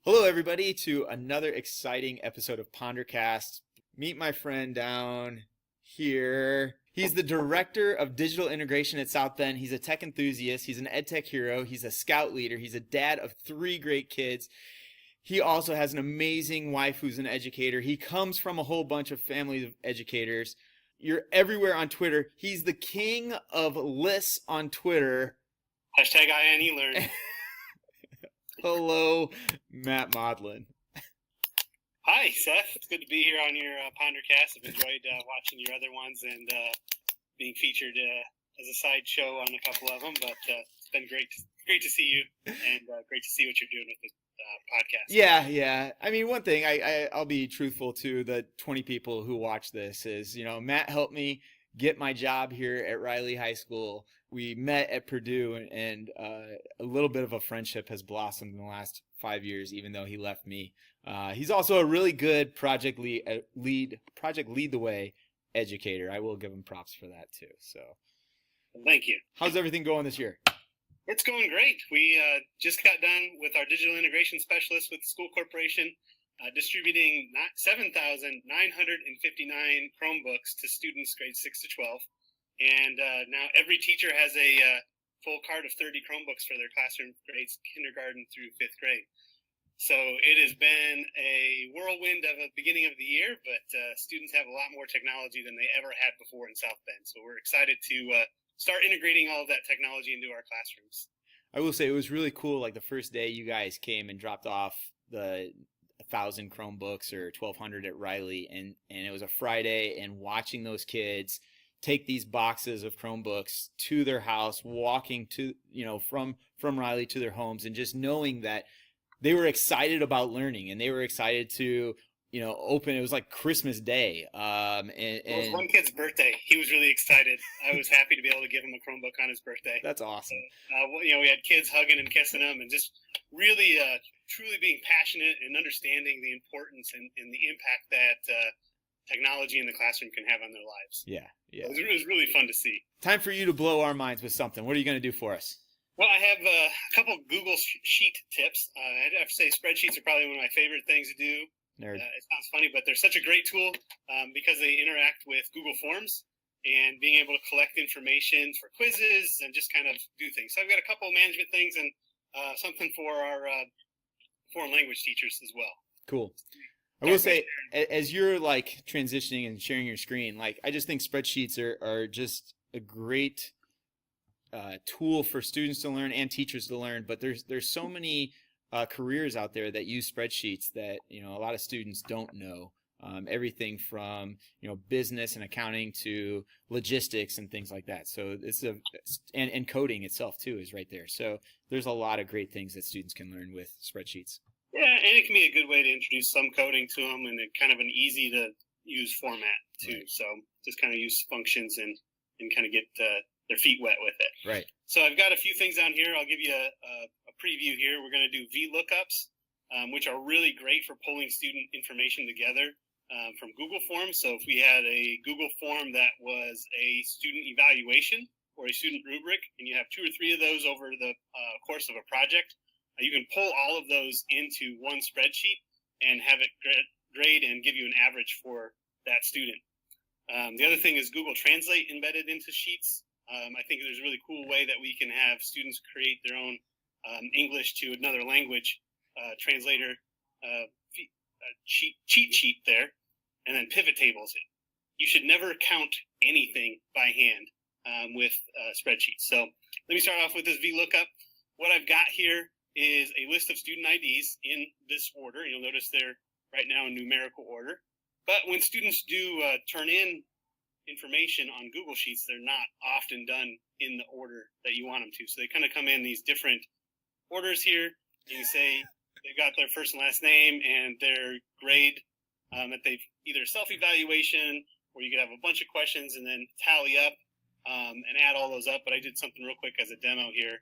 Hello, everybody, to another exciting episode of PonderCast. Meet my friend down here. He's the director of digital integration at South Bend. He's a tech enthusiast. He's an ed tech hero. He's a scout leader. He's a dad of 3 great kids. He also has an amazing wife who's an educator. He comes from a whole bunch of families of educators. You're everywhere on Twitter. He's the king of lists on Twitter. Hashtag INELearn. Hello, Matt Modlin. Hi, Seth. It's good to be here on your PonderCast. I've enjoyed watching your other ones and being featured as a sideshow on a couple of them. But it's been great to see you, and great to see what you're doing with the podcast. Yeah. I mean, one thing I'll be truthful to the 20 people who watch this is, Matt helped me get my job here at Riley High School. We met at Purdue, and a little bit of a friendship has blossomed in the last 5 years, even though he left me. He's also a really good project lead the way educator. I will give him props for that too. So, thank you. How's everything going this year? It's going great. We just got done with our digital integration specialist with the school corporation, distributing 7,959 Chromebooks to students grades 6 to 12. And now every teacher has a full cart of 30 Chromebooks for their classroom grades kindergarten through 5th grade. So it has been a whirlwind of a beginning of the year, but students have a lot more technology than they ever had before in South Bend. So we're excited to start integrating all of that technology into our classrooms. I will say it was really cool. Like the first day you guys came and dropped off the 1,000 Chromebooks or 1,200 at Riley, and it was a Friday, and watching those kids take these boxes of Chromebooks to their house, walking to, from Riley to their homes, and just knowing that they were excited about learning, and they were excited to, open. It was like Christmas Day. It was one kid's birthday. He was really excited. I was happy to be able to give him a Chromebook on his birthday. That's awesome. We had kids hugging and kissing him, and just really, truly being passionate and understanding the importance and the impact that technology in the classroom can have on their lives. Yeah. It was really fun to see. Time for you to blow our minds with something. What are you going to do for us? Well, I have a couple Google Sheet tips. I have to say spreadsheets are probably one of my favorite things to do. Nerd. It sounds funny, but they're such a great tool because they interact with Google Forms and being able to collect information for quizzes and just kind of do things. So I've got a couple management things and something for our foreign language teachers as well. Cool. I will say, as you're like transitioning and sharing your screen, like I just think spreadsheets are just a great tool for students to learn and teachers to learn. But there's so many careers out there that use spreadsheets that a lot of students don't know. Everything from business and accounting to logistics and things like that. So it's and coding itself too is right there. So there's a lot of great things that students can learn with spreadsheets. Yeah, and it can be a good way to introduce some coding to them and kind of an easy to use format too. Right. So just kind of use functions and kind of get their feet wet with it. Right. So I've got a few things down here. I'll give you a preview here. We're going to do Vlookups, which are really great for pulling student information together from Google Forms. So if we had a Google form that was a student evaluation or a student rubric, and you have 2 or 3 of those over the course of a project, you can pull all of those into one spreadsheet and have it grade and give you an average for that student. The other thing is Google Translate embedded into Sheets. I think there's a really cool way that we can have students create their own English to another language translator cheat sheet there, and then pivot tables it. You should never count anything by hand with spreadsheets. So let me start off with this VLOOKUP. What I've got here is a list of student IDs in this order. You'll notice they're right now in numerical order. But when students do turn in information on Google Sheets, they're not often done in the order that you want them to. So they kind of come in these different orders here. You say they've got their first and last name and their grade that they've either self-evaluation, or you could have a bunch of questions and then tally up and add all those up. But I did something real quick as a demo here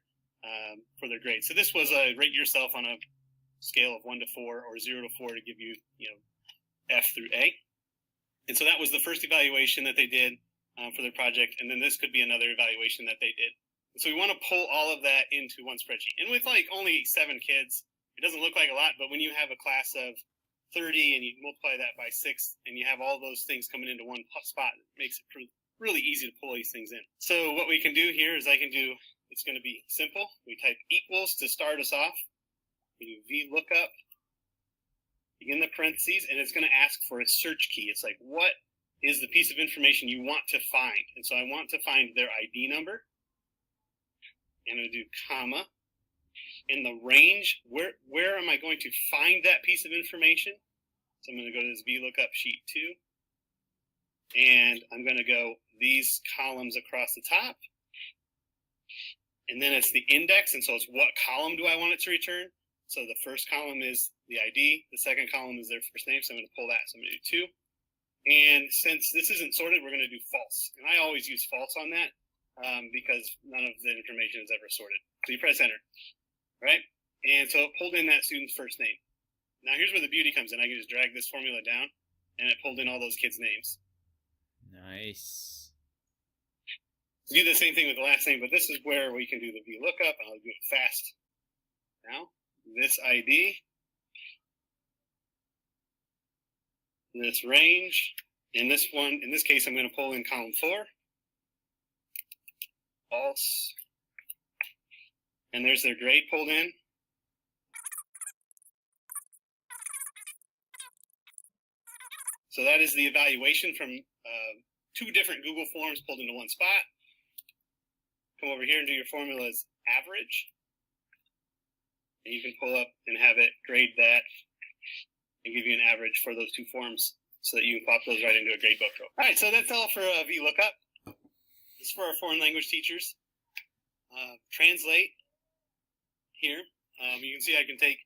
for their grade. So this was rate yourself on a scale of 1 to 4 or 0 to 4 to give you, F through A. And so that was the first evaluation that they did for their project. And then this could be another evaluation that they did. And so we want to pull all of that into one spreadsheet. And with like only 7 kids, it doesn't look like a lot, but when you have a class of 30 and you multiply that by 6 and you have all those things coming into one spot, it makes it really easy to pull these things in. So what we can do here is it's going to be simple. We type equals to start us off. We do VLOOKUP, begin the parentheses, and it's going to ask for a search key. It's like, what is the piece of information you want to find? And so I want to find their ID number. And I'm going to do comma. In the range, where am I going to find that piece of information? So I'm going to go to this VLOOKUP sheet 2. And I'm going to go these columns across the top. And then it's the index. And so it's what column do I want it to return? So the first column is the ID. The second column is their first name. So I'm going to pull that. So I'm going to do 2. And since this isn't sorted, we're going to do false. And I always use false on that because none of the information is ever sorted. So you press enter, right? And so it pulled in that student's first name. Now here's where the beauty comes in. I can just drag this formula down, and it pulled in all those kids' names. Nice. Do the same thing with the last name, but this is where we can do the VLOOKUP, and I'll do it fast. Now, this ID, this range, in this case, I'm going to pull in column 4, false, and there's their grade pulled in. So that is the evaluation from 2 different Google forms pulled into one spot. Come over here and do your formulas average. And you can pull up and have it grade that and give you an average for those 2 forms so that you can pop those right into a gradebook. All right, so that's all for VLOOKUP. This is for our foreign language teachers. Translate here. You can see I can take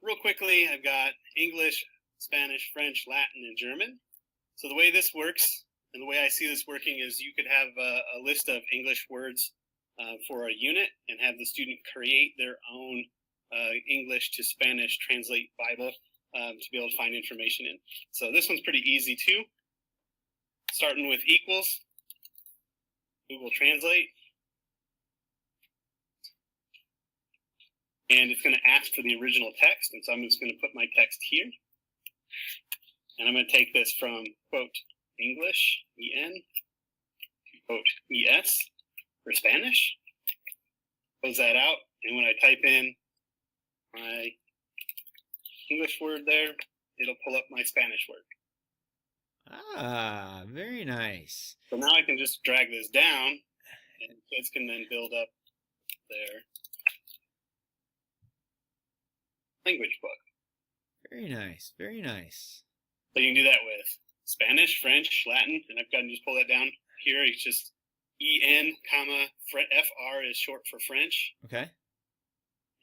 real quickly. I've got English, Spanish, French, Latin, and German. So the way this works, and the way I see this working, is you could have a list of English words for a unit and have the student create their own English to Spanish translate Bible to be able to find information in. So this one's pretty easy too. Starting with equals, Google Translate. And it's going to ask for the original text. And so I'm just going to put my text here. And I'm going to take this from, quote, English, EN, to, quote, ES for Spanish. Close that out. And when I type in my English word there, it'll pull up my Spanish word. Ah, very nice. So now I can just drag this down, and kids can then build up their language book. Very nice. Very nice. So you can do that with Spanish, French, Latin, and I've got to just pull that down here. It's just EN, comma, FR is short for French. Okay.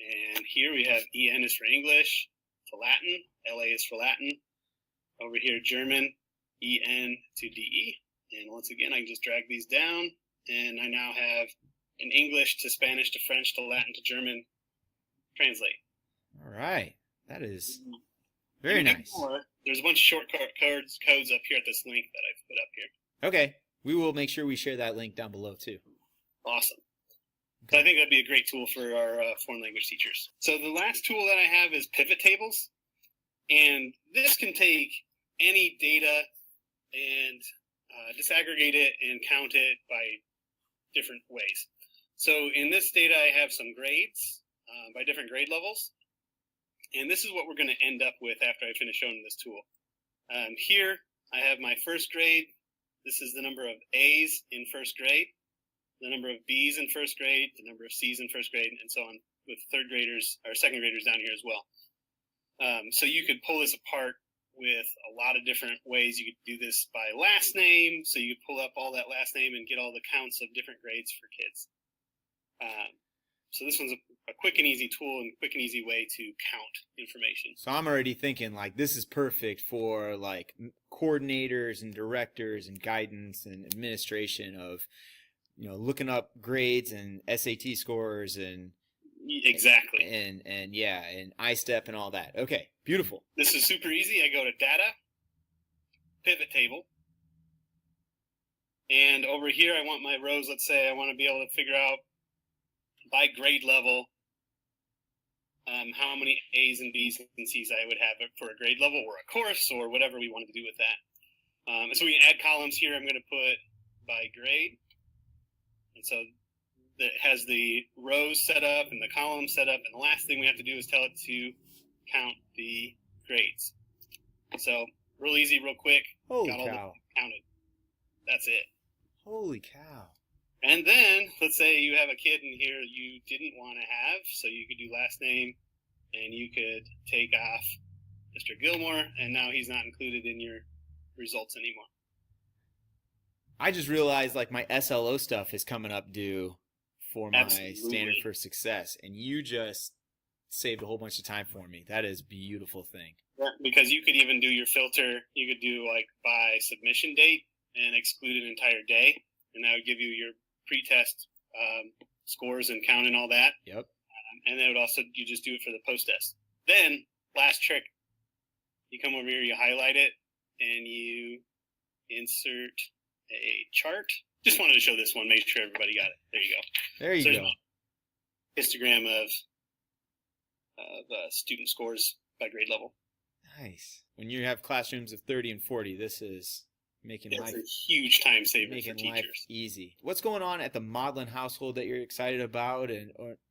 And here we have EN is for English, to Latin, LA is for Latin. Over here, German, EN to DE. And once again, I can just drag these down, and I now have an English to Spanish to French to Latin to German translate. All right. That is very nice. There's a bunch of shortcut codes up here at this link that I've put up here. Okay. We will make sure we share that link down below too. Awesome. Okay. So I think that'd be a great tool for our foreign language teachers. So the last tool that I have is pivot tables. And this can take any data and disaggregate it and count it by different ways. So in this data, I have some grades by different grade levels. And this is what we're going to end up with after I finish showing this tool. Here, I have my first grade. This is the number of A's in first grade, the number of B's in first grade, the number of C's in first grade, and so on with third graders or second graders down here as well. So you could pull this apart with a lot of different ways. You could do this by last name. So you could pull up all that last name and get all the counts of different grades for kids. So this one's a quick and easy tool and quick and easy way to count information. So I'm already thinking like this is perfect for like coordinators and directors and guidance and administration of, looking up grades and SAT scores and exactly. And yeah, and iStep and all that. Okay, beautiful. This is super easy. I go to data, pivot table. And over here, I want my rows. Let's say I want to be able to figure out by grade level how many A's and B's and C's I would have for a grade level or a course or whatever we wanted to do with that. So we can add columns here. I'm going to put by grade. And so it has the rows set up and the columns set up. And the last thing we have to do is tell it to count the grades. So real easy, real quick. Holy got all cow. counted. That's it. Holy cow. And then let's say you have a kid in here you didn't want to have, so you could do last name and you could take off Mr. Gilmore, and now he's not included in your results anymore. I just realized like my SLO stuff is coming up due for my standard for success, and you just saved a whole bunch of time for me. That is a beautiful thing. Yeah, because you could even do your filter. You could do like by submission date and exclude an entire day, and that would give you your pre-test scores and count and all that. Yep. And then it would also, you just do it for the post-test. Then, last trick, you come over here, you highlight it, and you insert a chart. Just wanted to show this one, make sure everybody got it. There you go. There you go. Histogram of student scores by grade level. Nice. When you have classrooms of 30 and 40, this is making It's life a huge time saver for making life teachers. easy. What's going on at the Modlin household that you're excited about,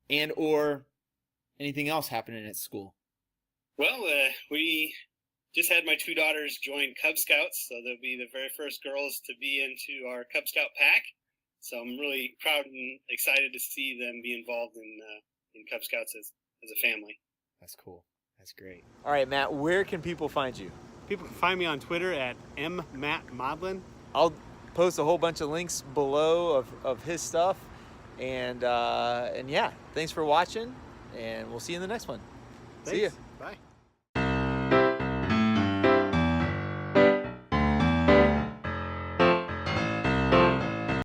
or anything else happening at school? Well, we just had my 2 daughters join Cub Scouts, so they'll be the very first girls to be into our Cub Scout pack. So I'm really proud and excited to see them be involved in Cub Scouts as a family. That's cool. That's great. All right, Matt, where can people find you? People can find me on Twitter at @MMattModlin. I'll post a whole bunch of links below of his stuff. And yeah, thanks for watching, and we'll see you in the next one. Thanks. See ya.